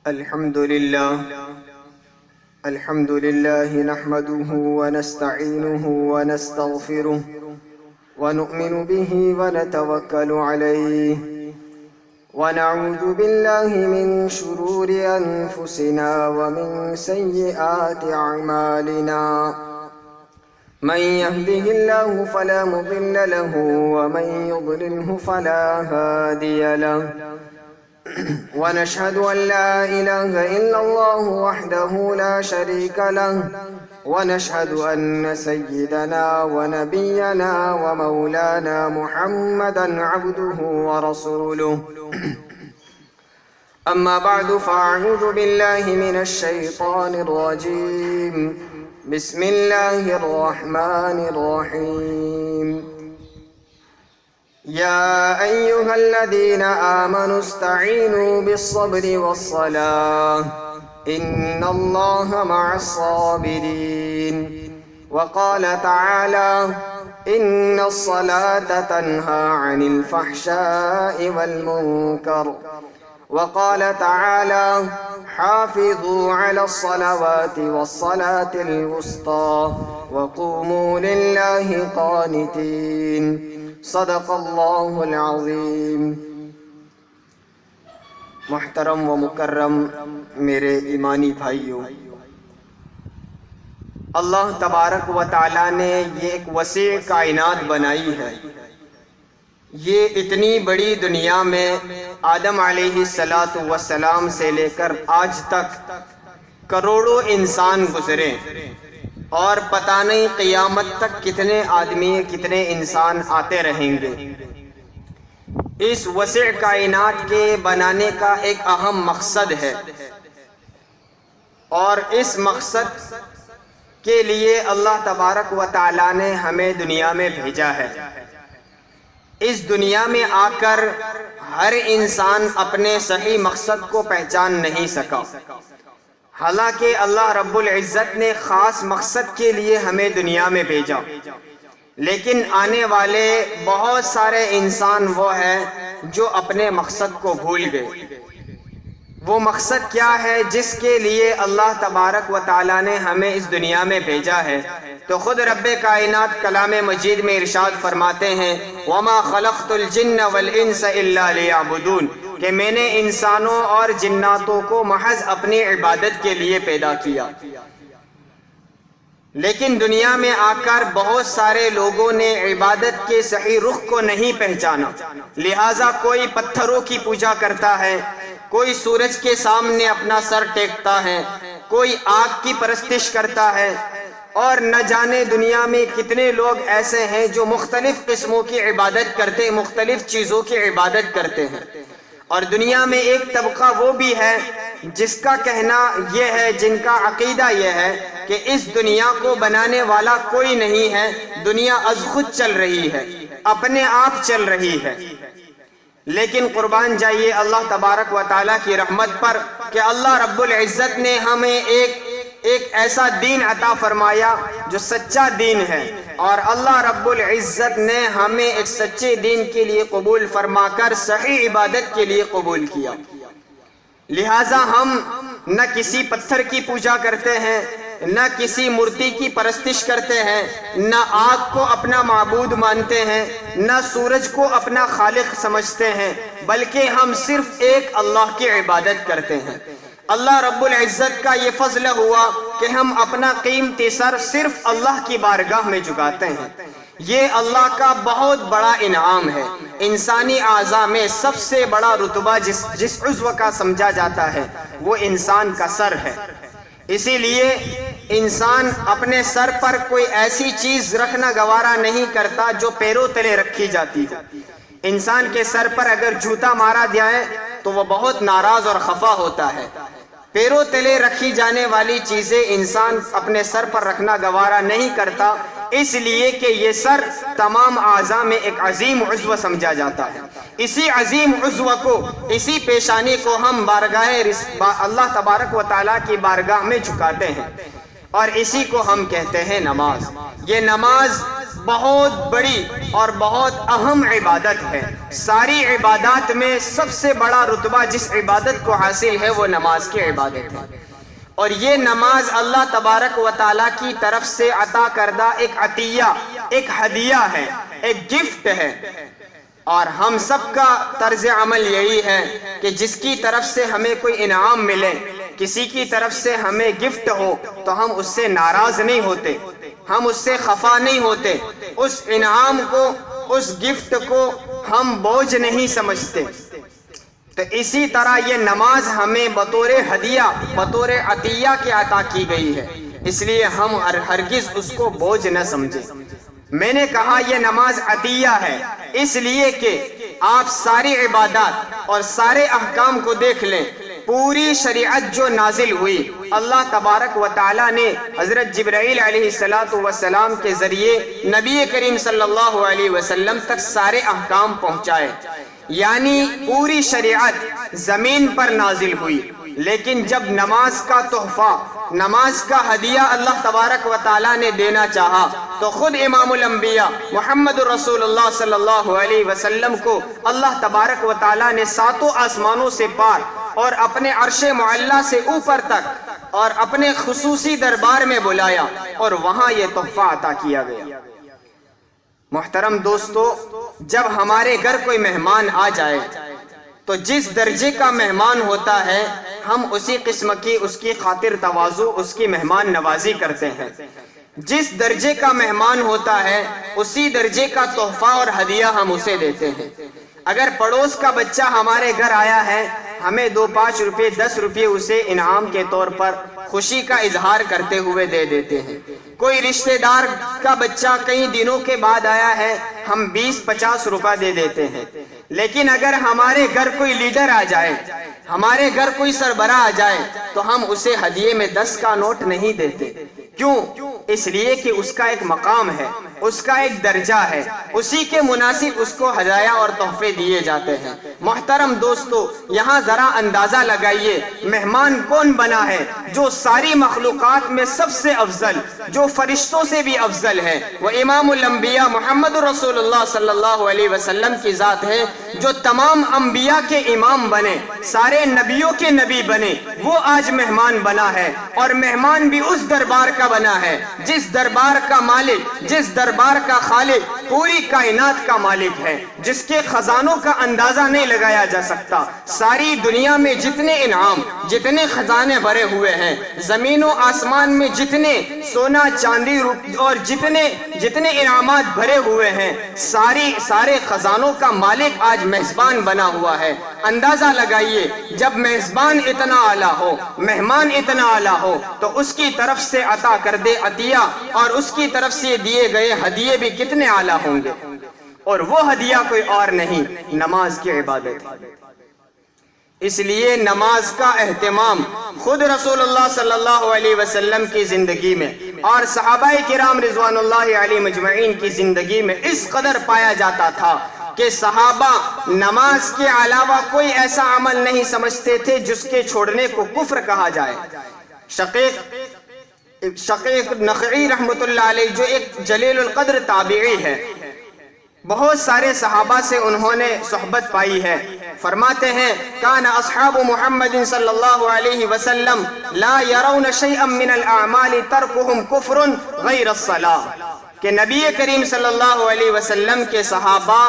الحمد لله نحمده ونستعينه ونستغفره ونؤمن به ونتوكل عليه ونعوذ بالله من شرور أنفسنا ومن سيئات أعمالنا من يهده الله فلا مضل له ومن يضلله فلا هادي له ونشهد أن لا إله إلا الله وحده لا شريك له ونشهد أن سيدنا ونبينا ومولانا محمدا عبده ورسوله أما بعد فأعوذ بالله من الشيطان الرجيم بسم الله الرحمن الرحيم يا أيها الذين آمنوا استعينوا بالصبر والصلاة إن الله مع الصابرين وقال تعالى إن الصلاة تنهى عن الفحشاء والمنكر وقال تعالى حافظوا على الصلوات والصلاة الوسطى وقوموا لله قانتين صدق اللہ العظیم۔ محترم و مکرم میرے ایمانی بھائیوں، اللہ تبارک و تعالیٰ نے یہ ایک وسیع کائنات بنائی ہے۔ یہ اتنی بڑی دنیا میں آدم علیہ السلام سے لے کر آج تک کروڑوں انسان گزرے اور پتہ نہیں قیامت تک کتنے آدمی کتنے انسان آتے رہیں گے۔ اس وسیع کائنات کے بنانے کا ایک اہم مقصد ہے اور اس مقصد کے لیے اللہ تبارک و تعالیٰ نے ہمیں دنیا میں بھیجا ہے۔ اس دنیا میں آ کر ہر انسان اپنے صحیح مقصد کو پہچان نہیں سکا، حالانکہ اللہ رب العزت نے خاص مقصد کے لیے ہمیں دنیا میں بھیجا، لیکن آنے والے بہت سارے انسان وہ ہیں جو اپنے مقصد کو بھول گئے۔ وہ مقصد کیا ہے جس کے لیے اللہ تبارک و تعالیٰ نے ہمیں اس دنیا میں بھیجا ہے؟ تو خود رب کائنات کلام مجید میں ارشاد فرماتے ہیں وَمَا خَلَقْتُ الْجِنَّ وَالْإِنسَ إِلَّا لِيَعْبُدُونَ، کہ میں نے انسانوں اور جناتوں کو محض اپنی عبادت کے لیے پیدا کیا۔ لیکن دنیا میں آ کر بہت سارے لوگوں نے عبادت کے صحیح رخ کو نہیں پہچانا، لہٰذا کوئی پتھروں کی پوجا کرتا ہے، کوئی سورج کے سامنے اپنا سر ٹیکتا ہے، کوئی آگ کی پرستش کرتا ہے، اور نہ جانے دنیا میں کتنے لوگ ایسے ہیں جو مختلف قسموں کی عبادت کرتے، مختلف چیزوں کی عبادت کرتے ہیں۔ اور دنیا میں ایک طبقہ وہ بھی ہے جس کا کہنا یہ ہے، جن کا عقیدہ یہ ہے کہ اس دنیا کو بنانے والا کوئی نہیں ہے، دنیا از خود چل رہی ہے، اپنے آپ چل رہی ہے۔ لیکن قربان جائیے اللہ تبارک و تعالیٰ کی رحمت پر کہ اللہ رب العزت نے ہمیں ایک ایسا دین عطا فرمایا جو سچا دین ہے، اور اللہ رب العزت نے ہمیں ایک سچے دین کے لیے قبول فرما کر صحیح عبادت کے لیے قبول کیا۔ لہٰذا ہم نہ کسی پتھر کی پوجا کرتے ہیں، نہ کسی مورتی کی پرستش کرتے ہیں، نہ آگ کو اپنا معبود مانتے ہیں، نہ سورج کو اپنا خالق سمجھتے ہیں، بلکہ ہم صرف ایک اللہ کی عبادت کرتے ہیں۔ اللہ رب العزت کا یہ فضل ہوا کہ ہم اپنا قیمتی سر صرف اللہ کی بارگاہ میں جھکاتے ہیں۔ یہ اللہ کا بہت بڑا انعام ہے۔ انسانی اعضاء میں سب سے بڑا رتبہ جس عضو کا سمجھا جاتا ہے وہ انسان کا سر ہے۔ اسی لیے انسان اپنے سر پر کوئی ایسی چیز رکھنا گوارا نہیں کرتا جو پیروں تلے رکھی جاتی ہو۔ انسان کے سر پر اگر جوتا مارا جائے تو وہ بہت ناراض اور خفا ہوتا ہے۔ پیروں تلے رکھی جانے والی چیزیں انسان اپنے سر پر رکھنا گوارا نہیں کرتا، اس لیے کہ یہ سر تمام اعضاء میں ایک عظیم عضو سمجھا جاتا ہے۔ اسی عظیم عضو کو، اسی پیشانی کو ہم بارگاہ اللہ تبارک و تعالیٰ کی بارگاہ میں جھکاتے ہیں۔ اور اسی کو ہم کہتے ہیں نماز۔ یہ نماز بہت بڑی اور بہت اہم عبادت ہے۔ ساری عبادات میں سب سے بڑا رتبہ جس عبادت کو حاصل ہے وہ نماز کی عبادت ہے، اور یہ نماز اللہ تبارک و تعالیٰ کی طرف سے عطا کردہ ایک عطیہ، ایک ہدیہ ہے، ایک گفٹ ہے۔ اور ہم سب کا طرز عمل یہی ہے کہ جس کی طرف سے ہمیں کوئی انعام ملے، کسی کی طرف سے ہمیں گفٹ ہو تو ہم اس سے ناراض نہیں ہوتے، ہم اس سے خفا نہیں ہوتے، اس انعام کو، اس گفٹ کو ہم بوجھ نہیں سمجھتے۔ تو اسی طرح یہ نماز ہمیں بطور ہدیہ، بطور عطیہ کے عطا کی گئی ہے، اس لیے ہم ہرگز اس کو بوجھ نہ سمجھیں۔ میں نے کہا یہ نماز عطیہ ہے اس لیے کہ آپ ساری عبادات اور سارے احکام کو دیکھ لیں۔ پوری شریعت جو نازل ہوئی، اللہ تبارک و تعالیٰ نے حضرت جبرائیل علیہ السلام کے ذریعے نبی کریم صلی اللہ علیہ وسلم تک سارے احکام پہنچائے، یعنی پوری شریعت زمین پر نازل ہوئی۔ لیکن جب نماز کا تحفہ، نماز کا ہدیہ اللہ تبارک و تعالیٰ نے دینا چاہا تو خود امام الانبیاء محمد رسول اللہ صلی اللہ علیہ وسلم کو اللہ تبارک و تعالیٰ نے ساتوں آسمانوں سے پار اور اپنے عرش معلیٰ سے اوپر تک اور اپنے خصوصی دربار میں بلایا اور وہاں یہ تحفہ عطا کیا گیا۔ محترم دوستو، جب ہمارے گھر کوئی مہمان آ جائے تو جس درجے کا مہمان ہوتا ہے ہم اسی قسم کی اس کی خاطر تواضع، اس کی مہمان نوازی کرتے ہیں۔ جس درجے کا مہمان ہوتا ہے اسی درجے کا تحفہ اور ہدیہ ہم اسے دیتے ہیں۔ اگر پڑوس کا بچہ ہمارے گھر آیا ہے، ہمیں 2-5 روپے 10 روپے اسے انعام کے طور پر خوشی کا اظہار کرتے ہوئے دے دیتے ہیں۔ کوئی رشتہ دار کا بچہ کئی دنوں کے بعد آیا ہے، ہم 20-50 روپے دے دیتے ہیں۔ لیکن اگر ہمارے گھر کوئی لیڈر آ جائے، ہمارے گھر کوئی سربراہ آ جائے تو ہم اسے ہدیے میں 10 کا نوٹ نہیں دیتے۔ کیوں؟ اس لیے کہ اس کا ایک مقام ہے، اس کا ایک درجہ ہے، اسی کے مناسب اس کو ہدایہ اور تحفے دیے جاتے ہیں۔ محترم دوستو، یہاں ذرا اندازہ لگائیے مہمان کون بنا ہے جو ساری مخلوقات میں سب سے افضل، جو فرشتوں سے بھی افضل ہے، وہ امام الانبیاء محمد رسول اللہ صلی اللہ علیہ وسلم کی ذات ہے، جو تمام انبیاء کے امام بنے، سارے نبیوں کے نبی بنے، وہ آج مہمان بنا ہے۔ اور مہمان بھی اس دربار کا بنا ہے جس دربار کا مالک، جس دربار کا خالق پوری کائنات کا مالک ہے، جس کے خزانوں کا اندازہ نہیں لگایا جا سکتا۔ ساری دنیا میں جتنے انعام، جتنے خزانے بھرے ہوئے ہیں، زمین و آسمان میں جتنے سونا چاندی اور جتنے انعامات بھرے ہوئے ہیں، سارے خزانوں کا مالک آج میزبان بنا ہوا ہے۔ اندازہ لگائیے جب میزبان اتنا اعلیٰ ہو، مہمان اتنا اعلیٰ ہو تو اس کی طرف سے عطا کردے عطیہ اور اس کی طرف سے دیے گئے ہدیے بھی کتنے اعلیٰ ہوں گے۔ اور وہ ہدیہ کوئی اور نہیں، نماز کی عبادت ہے۔ اس لیے نماز کا اہتمام خود رسول اللہ صلی اللہ علیہ وسلم کی زندگی میں اور صحابہ کرام رضوان اللہ علیہ مجمعین کی زندگی میں اس قدر پایا جاتا تھا کہ صحابہ نماز کے علاوہ کوئی ایسا عمل نہیں سمجھتے تھے جس کے چھوڑنے کو کفر کہا جائے۔ شقیق نخعی رحمت اللہ علیہ جو ایک جلیل القدر تابعی ہے، بہت سارے صحابہ سے انہوں نے صحبت پائی ہے، فرماتے ہیں کان اصحاب محمد صلی اللہ علیہ وسلم لا يرون شيئا من الاعمال ترکهم کفر غیر الصلاۃ، کہ نبی کریم صلی اللہ علیہ وسلم کے صحابہ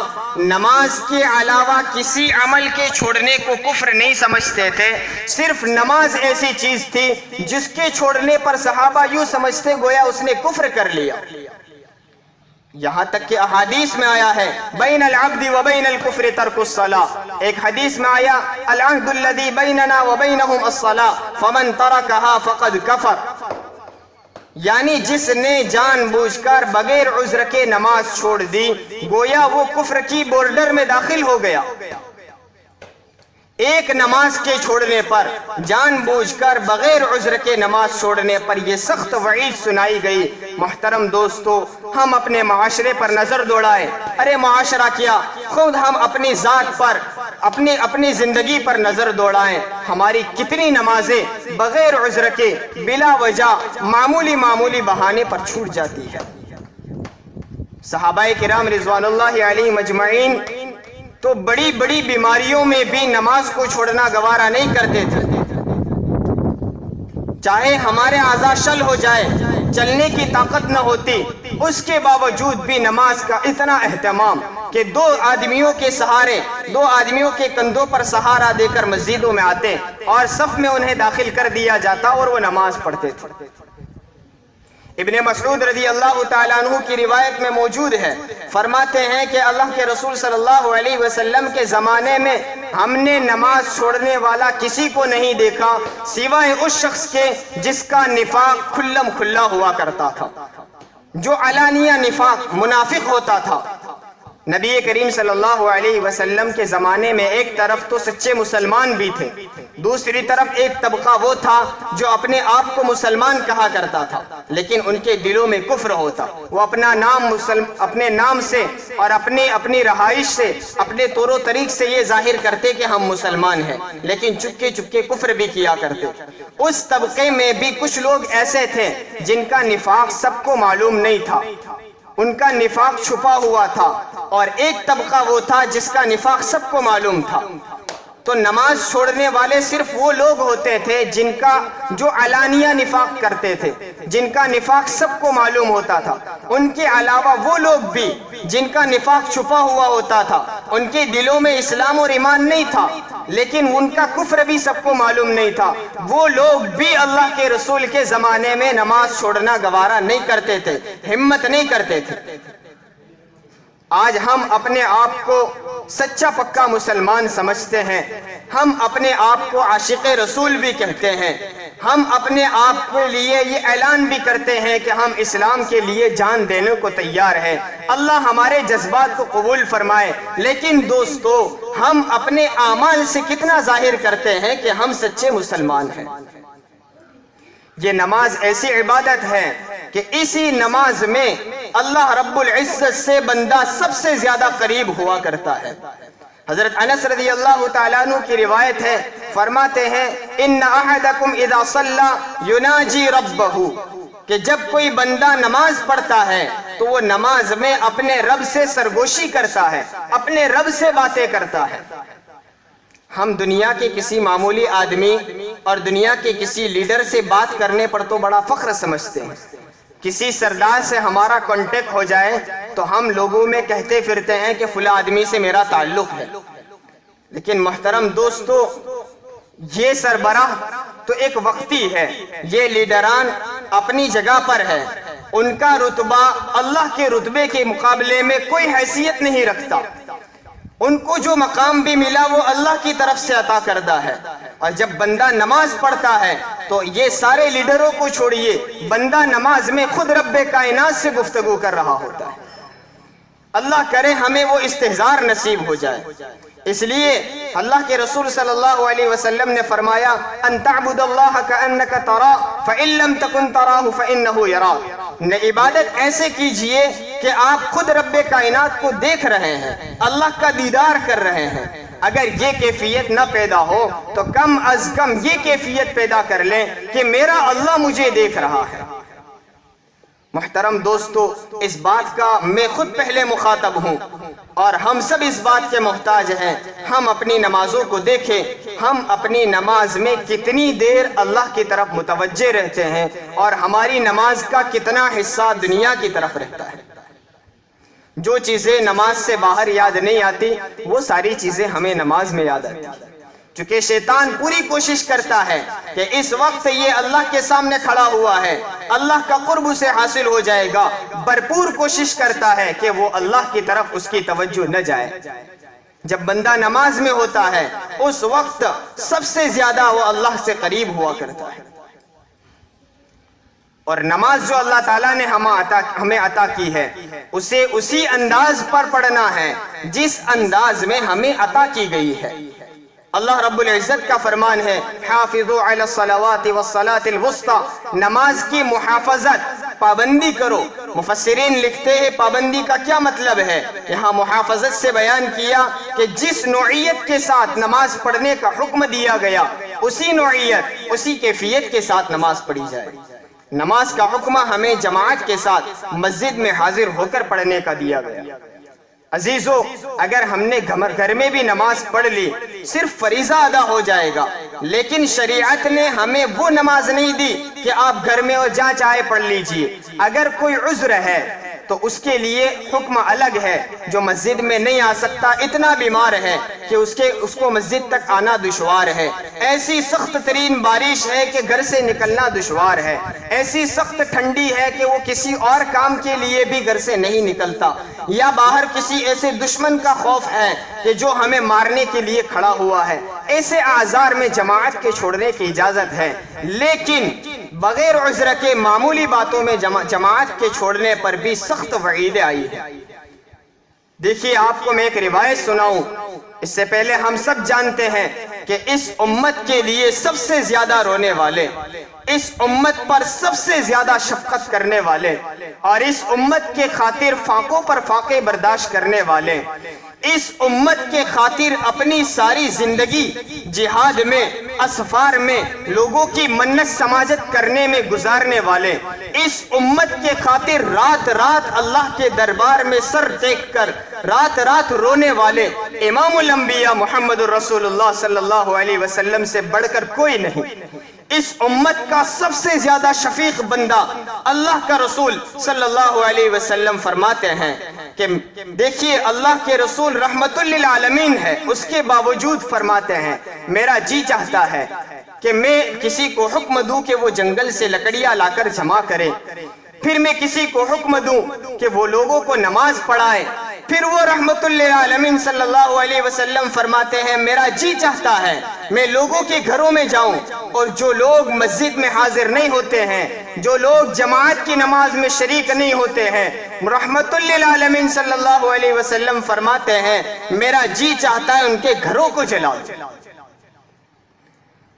نماز کے علاوہ کسی عمل کے چھوڑنے کو کفر نہیں سمجھتے تھے، صرف نماز ایسی چیز تھی جس کے چھوڑنے پر صحابہ یوں سمجھتے گویا اس نے کفر کر لیا۔ یہاں تک کہ احادیث میں آیا ہے بین العبد و بین الکفر ترک الصلاۃ، ایک حدیث میں آیا العہد الذی بیننا و بینہم الصلاۃ فمن ترکہا فقد کفر، یعنی جس نے جان بوجھ کر بغیر عذر کے نماز چھوڑ دی گویا وہ کفر کی بورڈر میں داخل ہو گیا۔ ایک نماز کے چھوڑنے پر، جان بوجھ کر بغیر عذر کے نماز چھوڑنے پر یہ سخت وعید سنائی گئی۔ محترم دوستو، ہم اپنے معاشرے پر نظر دوڑائیں، ارے معاشرہ کیا، خود ہم اپنی ذات پر اپنی زندگی پر نظر دوڑائیں، ہماری کتنی نمازیں بغیر عذر کے بلا وجہ معمولی بہانے پر چھوٹ جاتی ہے۔ صحابہ کرام رضوان اللہ علیہم اجمعین تو بڑی بڑی بیماریوں میں بھی نماز کو چھوڑنا گوارا نہیں کرتے تھے، چاہے ہمارے اعضاء شل ہو جائے، چلنے کی طاقت نہ ہوتی، اس کے باوجود بھی نماز کا اتنا اہتمام کہ دو آدمیوں کے کندھوں پر سہارا دے کر مسجدوں میں آتے اور صف میں انہیں داخل کر دیا جاتا اور وہ نماز پڑھتے تھے۔ ابن مسعود رضی اللہ تعالیٰ عنہ کی روایت میں موجود ہے، فرماتے ہیں کہ اللہ کے رسول صلی اللہ علیہ وسلم کے زمانے میں ہم نے نماز چھوڑنے والا کسی کو نہیں دیکھا سوائے اس شخص کے جس کا نفاق کھلم کھلا ہوا کرتا تھا، جو علانیہ نفاق منافق ہوتا تھا۔ نبی کریم صلی اللہ علیہ وسلم کے زمانے میں ایک طرف تو سچے مسلمان بھی تھے، دوسری طرف ایک طبقہ وہ تھا جو اپنے آپ کو مسلمان کہا کرتا تھا لیکن ان کے دلوں میں کفر ہوتا، وہ اپنے نام سے اور اپنی رہائش سے، اپنے طور و طریق سے یہ ظاہر کرتے کہ ہم مسلمان ہیں لیکن چپکے کفر بھی کیا کرتے۔ اس طبقے میں بھی کچھ لوگ ایسے تھے جن کا نفاق سب کو معلوم نہیں تھا، ان کا نفاق چھپا ہوا تھا، اور ایک طبقہ وہ تھا جس کا نفاق سب کو معلوم تھا۔ تو نماز چھوڑنے والے صرف وہ لوگ ہوتے تھے جو علانیہ نفاق کرتے تھے، جن کا نفاق سب کو معلوم ہوتا تھا۔ ان کے علاوہ وہ لوگ بھی جن کا نفاق چھپا ہوا ہوتا تھا، ان کے دلوں میں اسلام اور ایمان نہیں تھا لیکن ان کا کفر بھی سب کو معلوم نہیں تھا، وہ لوگ بھی اللہ کے رسول کے زمانے میں نماز چھوڑنا گوارا نہیں کرتے تھے، ہمت نہیں کرتے تھے۔ آج ہم اپنے آپ کو سچا پکا مسلمان سمجھتے ہیں، ہم اپنے آپ کو عاشق رسول بھی کہتے ہیں، ہم اپنے آپ کے لیے یہ اعلان بھی کرتے ہیں کہ ہم اسلام کے لیے جان دینے کو تیار ہیں۔ اللہ ہمارے جذبات کو قبول فرمائے، لیکن دوستو ہم اپنے اعمال سے کتنا ظاہر کرتے ہیں کہ ہم سچے مسلمان ہیں؟ یہ نماز ایسی عبادت ہے کہ اسی نماز میں اللہ رب العزت سے بندہ سب سے زیادہ قریب ہوا کرتا ہے۔ حضرت انس رضی اللہ تعالیٰ عنہ کی روایت ہے، فرماتے ہیں ان احدکم اذا صلی یناجی ربہ، کہ جب کوئی بندہ نماز پڑھتا ہے تو وہ نماز میں اپنے رب سے سرگوشی کرتا ہے، اپنے رب سے باتیں کرتا ہے۔ ہم دنیا کے کسی معمولی آدمی اور دنیا کے کسی لیڈر سے بات کرنے پر تو بڑا فخر سمجھتے ہیں، کسی سردار سے ہمارا کانٹیکٹ ہو جائے تو ہم لوگوں میں کہتے پھرتے ہیں کہ فلاں آدمی سے میرا تعلق ہے، لیکن محترم دوستو یہ سربراہ تو ایک وقتی ہے، یہ لیڈران اپنی جگہ پر ہے، ان کا رتبہ اللہ کے رتبے کے مقابلے میں کوئی حیثیت نہیں رکھتا، ان کو جو مقام بھی ملا وہ اللہ کی طرف سے عطا کردہ ہے۔ اور جب بندہ نماز پڑھتا ہے تو یہ سارے لیڈروں کو چھوڑیے، بندہ نماز میں خود رب کائنات سے گفتگو کر رہا ہوتا ہے۔ اللہ کرے ہمیں وہ استحضار نصیب ہو جائے۔ اس لیے اللہ کے رسول صلی اللہ علیہ وسلم نے فرمایا ان تعبد اللہ کأنک ترا فإن لم تکن تراہ فإنہ یراک، عبادت ایسے کیجئے کہ آپ خود رب کائنات کو دیکھ رہے ہیں، اللہ کا دیدار کر رہے ہیں۔ اگر یہ کیفیت نہ پیدا ہو تو کم از کم یہ کیفیت پیدا کر لیں کہ میرا اللہ مجھے دیکھ رہا ہے۔ محترم دوستو اس بات کا میں خود پہلے مخاطب ہوں اور ہم سب اس بات کے محتاج ہیں، ہم اپنی نمازوں کو دیکھیں، ہم اپنی نماز میں کتنی دیر اللہ کی طرف متوجہ رہتے ہیں اور ہماری نماز کا کتنا حصہ دنیا کی طرف رہتا ہے۔ جو چیزیں نماز سے باہر یاد نہیں آتی وہ ساری چیزیں ہمیں نماز میں یاد آتی ہیں، چونکہ شیطان پوری کوشش کرتا ہے کہ اس وقت یہ اللہ کے سامنے کھڑا ہوا ہے، اللہ کا قرب اسے حاصل ہو جائے گا، بھرپور کوشش کرتا ہے کہ وہ اللہ کی طرف اس کی توجہ نہ جائے۔ جب بندہ نماز میں ہوتا ہے اس وقت سب سے زیادہ وہ اللہ سے قریب ہوا کرتا ہے۔ اور نماز جو اللہ تعالیٰ نے ہمیں عطا کی ہے اسے اسی انداز پر پڑھنا ہے جس انداز میں ہمیں عطا کی گئی ہے۔ اللہ رب العزت کا فرمان ہے حافظوا علی الصلوات والصلاة الوسطی، نماز کی محافظت پابندی کرو۔ مفسرین لکھتے ہیں پابندی کا کیا مطلب ہے؟ یہاں محافظت سے بیان کیا کہ جس نوعیت کے ساتھ نماز پڑھنے کا حکم دیا گیا اسی نوعیت اسی کیفیت کے ساتھ نماز پڑھی جائے۔ نماز کا حکم ہمیں جماعت کے ساتھ مسجد میں حاضر ہو کر پڑھنے کا دیا گیا۔ عزیزو، اگر ہم نے گھر میں بھی نماز پڑھ لی صرف فریضہ ادا ہو جائے گا، لیکن شریعت نے ہمیں وہ نماز نہیں دی کہ آپ گھر میں اور جہاں چاہے پڑھ لیجئے۔ اگر کوئی عذر ہے تو اس کے لیے حکم الگ ہے۔ جو مسجد میں نہیں آ سکتا، اتنا بیمار ہے کہ اس کو مسجد تک آنا دشوار ہے، ایسی سخت ترین بارش ہے کہ گھر سے نکلنا دشوار ہے، ایسی سخت ٹھنڈی ہے کہ وہ کسی اور کام کے لیے بھی گھر سے نہیں نکلتا، یا باہر کسی ایسے دشمن کا خوف ہے کہ جو ہمیں مارنے کے لیے کھڑا ہوا ہے، ایسے اعذار میں جماعت کے چھوڑنے کی اجازت ہے۔ لیکن بغیر عذر کے معمولی باتوں میں جماعت کے چھوڑنے پر بھی سخت وعیدیں آئی ہے۔ دیکھیے، آپ کو میں ایک روایت سناؤں۔ اس سے پہلے ہم سب جانتے ہیں کہ اس امت کے لیے سب سے زیادہ رونے والے، اس امت پر سب سے زیادہ شفقت کرنے والے، اور اس امت کے خاطر فاقوں پر فاقے برداشت کرنے والے، اس امت کے خاطر اپنی ساری زندگی جہاد میں، اسفار میں، لوگوں کی منت سماجت کرنے میں گزارنے والے، اس امت کے خاطر رات رات اللہ کے دربار میں سر ٹیک کر رات رات رونے والے امام الانبیاء محمد الرسول اللہ صلی اللہ علیہ وسلم سے بڑھ کر کوئی نہیں۔ اس امت کا سب سے زیادہ شفیق بندہ اللہ کا رسول صلی اللہ علیہ وسلم فرماتے ہیں کہ دیکھیے، اللہ کے رسول رحمت للعالمین ہے، اس کے باوجود فرماتے ہیں میرا جی چاہتا ہے کہ میں کسی کو حکم دوں کہ وہ جنگل سے لکڑیاں لا کر جمع کرے، پھر میں کسی کو حکم دوں کہ وہ لوگوں کو نماز پڑھائے، پھر وہ رحمت للعالمین صلی اللہ علیہ وسلم فرماتے ہیں میرا جی چاہتا ہے میں لوگوں کے گھروں میں جاؤں، اور جو لوگ مسجد میں حاضر نہیں ہوتے ہیں، جو لوگ جماعت کی نماز میں شریک نہیں ہوتے ہیں، رحمت للعالمین صلی اللہ علیہ وسلم فرماتے ہیں میرا جی چاہتا ہے ان کے گھروں کو جلاؤ۔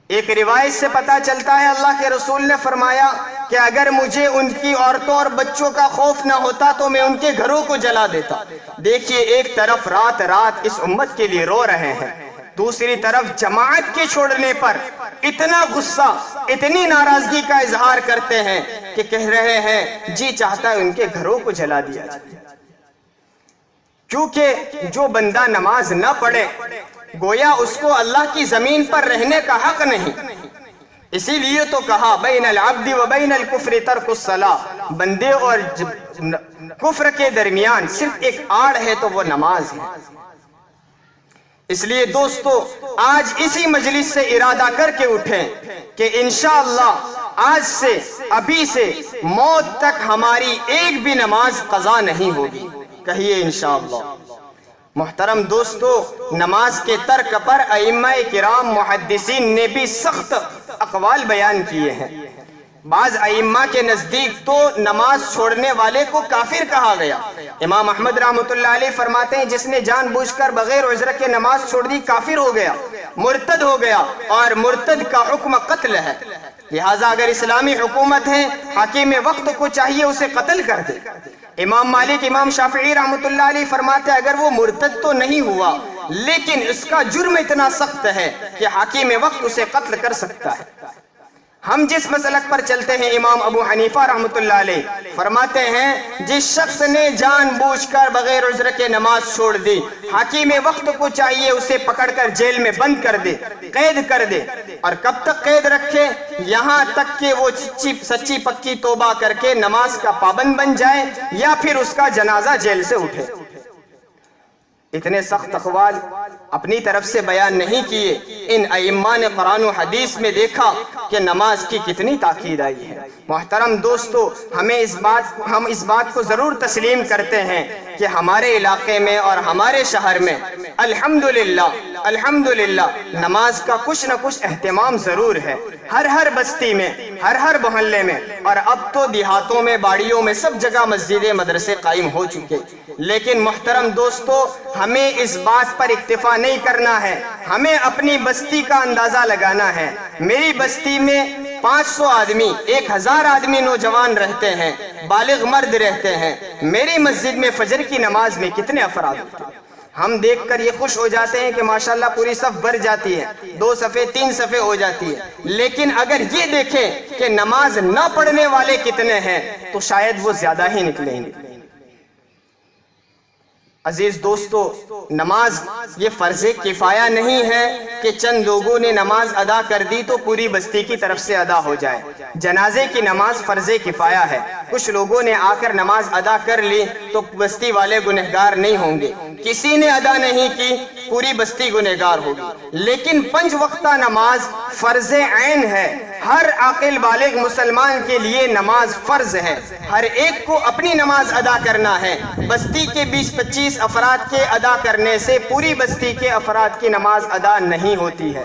ایک روایت سے پتا چلتا ہے اللہ کے رسول نے فرمایا کہ اگر مجھے ان کی عورتوں اور بچوں کا خوف نہ ہوتا تو میں ان کے گھروں کو جلا دیتا۔ دیکھیے، ایک طرف رات رات اس امت کے لیے رو رہے ہیں، دوسری طرف جماعت کے چھوڑنے پر اتنا غصہ، اتنی ناراضگی کا اظہار کرتے ہیں کہ کہہ رہے ہیں جی چاہتا ہے ان کے گھروں کو جلا دیا جائے۔ کیونکہ جو بندہ نماز نہ پڑھے گویا اس کو اللہ کی زمین پر رہنے کا حق نہیں۔ اسی لیے تو کہا بین العبد و بین الکفر ترک الصلاۃ، بندے اور کفر کے درمیان صرف ایک آڑ ہے تو وہ نماز ہے۔ اس لیے دوستو، آج اسی مجلس سے ارادہ کر کے اٹھیں کہ انشاءاللہ آج سے، ابھی سے موت تک ہماری ایک بھی نماز قضا نہیں ہوگی۔ کہیے انشاءاللہ۔ محترم دوستو، نماز کے ترک پر ائمہ کرام محدثین نے بھی سخت اقوال بیان کیے ہیں۔ بعض ائمہ کے نزدیک تو نماز چھوڑنے والے کو کافر کہا گیا۔ امام احمد رحمۃ اللہ علیہ فرماتے ہیں جس نے جان بوجھ کر بغیر عذر کے نماز چھوڑ دی کافر ہو گیا، مرتد ہو گیا، اور مرتد کا حکم قتل ہے۔ لہٰذا اگر اسلامی حکومت ہے، حاکم وقت کو چاہیے اسے قتل کر دے۔ امام مالک، امام شافعی رحمۃ اللہ علیہ فرماتے ہیں اگر وہ مرتد تو نہیں ہوا لیکن اس کا جرم اتنا سخت ہے کہ حاکم وقت اسے قتل کر سکتا ہے۔ ہم جس مسلک پر چلتے ہیں، امام ابو حنیفہ رحمۃ اللہ علیہ فرماتے ہیں جس شخص نے جان بوجھ کر بغیر عذر کے نماز چھوڑ دی، حاکم وقت کو چاہیے اسے پکڑ کر جیل میں بند کر دے، قید کر دے، اور کب تک قید رکھے؟ یہاں تک کہ وہ سچی پکی توبہ کر کے نماز کا پابند بن جائے یا پھر اس کا جنازہ جیل سے اٹھے۔ اتنے سخت اقوال اپنی طرف سے بیان نہیں کیے، ان ائمہ نے قرآن و حدیث میں دیکھا کہ نماز کی کتنی تاکید آئی ہے۔ محترم دوستو، ہم اس بات کو ضرور تسلیم کرتے ہیں کہ ہمارے علاقے میں اور ہمارے شہر میں الحمدللہ الحمدللہ نماز کا کچھ نہ کچھ اہتمام ضرور ہے، ہر بستی میں، ہر محلے میں، اور اب تو دیہاتوں میں، باڑیوں میں، سب جگہ مسجدیں، مدرسے قائم ہو چکے۔ لیکن محترم دوستو، ہمیں اس بات پر اکتفا نہیں کرنا ہے، ہمیں اپنی بستی کا اندازہ لگانا ہے۔ میری بستی میں 500 آدمی، 1000 آدمی نوجوان رہتے ہیں، بالغ مرد رہتے ہیں۔ میری مسجد میں فجر کی نماز میں کتنے افراد ہوتے ہیں؟ ہم دیکھ کر یہ خوش ہو جاتے ہیں کہ ماشاءاللہ پوری صف بھر جاتی ہے، 2 صفیں 3 صفیں ہو جاتی ہے۔ لیکن اگر یہ دیکھیں کہ نماز نہ پڑھنے والے کتنے ہیں تو شاید وہ زیادہ ہی نکلیں گے۔ عزیز دوستو، نماز یہ فرض کفایہ نہیں ہے کہ چند لوگوں نے نماز ادا کر دی تو پوری بستی کی طرف سے ادا ہو جائے۔ جنازے کی نماز فرض کفایہ ہے، کچھ لوگوں نے آ کر نماز ادا کر لی تو بستی والے گنہگار نہیں ہوں گے، کسی نے ادا نہیں کی پوری بستی گنہگار ہوگی۔ لیکن 5 وقتہ نماز فرض عین ہے، ہر عاقل بالغ مسلمان کے لیے نماز فرض ہے، ہر ایک کو اپنی نماز ادا کرنا ہے۔ بستی کے 20-25 افراد کے ادا کرنے سے پوری بستی کے افراد کی نماز ادا نہیں ہوتی ہے۔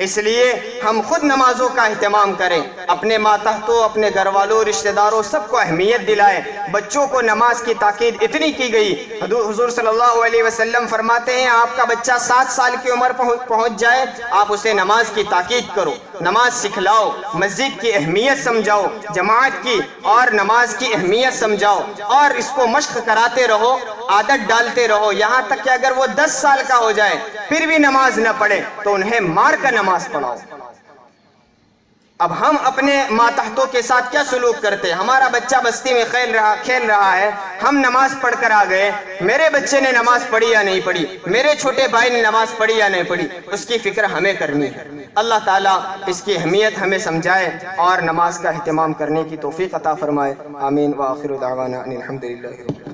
اس لیے ہم خود نمازوں کا اہتمام کریں، اپنے ماتحتوں، اپنے گھر والوں، رشتہ داروں، سب کو اہمیت دلائیں۔ بچوں کو نماز کی تاکید اتنی کی گئی، حضور صلی اللہ علیہ وسلم فرماتے ہیں آپ کا بچہ 7 سال کی عمر پہنچ جائے آپ اسے نماز کی تاکید کرو، نماز سکھلاؤ، مسجد کی اہمیت سمجھاؤ، جماعت کی اور نماز کی اہمیت سمجھاؤ، اور اس کو مشق کراتے رہو، عادت ڈالتے رہو، یہاں تک کہ اگر وہ 10 سال کا ہو جائے پھر بھی نماز نہ پڑھے تو انہیں مار کر نماز پڑھاؤ۔ اب ہم اپنے ماتحتوں کے ساتھ کیا سلوک کرتے ہیں؟ ہمارا بچہ بستی میں کھیل رہا ہے، ہم نماز پڑھ کر آ گئے، میرے بچے نے نماز پڑھی یا نہیں پڑھی، میرے چھوٹے بھائی نے نماز پڑھی یا نہیں پڑھی، اس کی فکر ہمیں کرنی ہے۔ اللہ تعالیٰ اس کی اہمیت ہمیں سمجھائے اور نماز کا اہتمام کرنے کی توفیق عطا فرمائے۔ آمین وآخر دعوانا ان الحمدللہ رب العالمین۔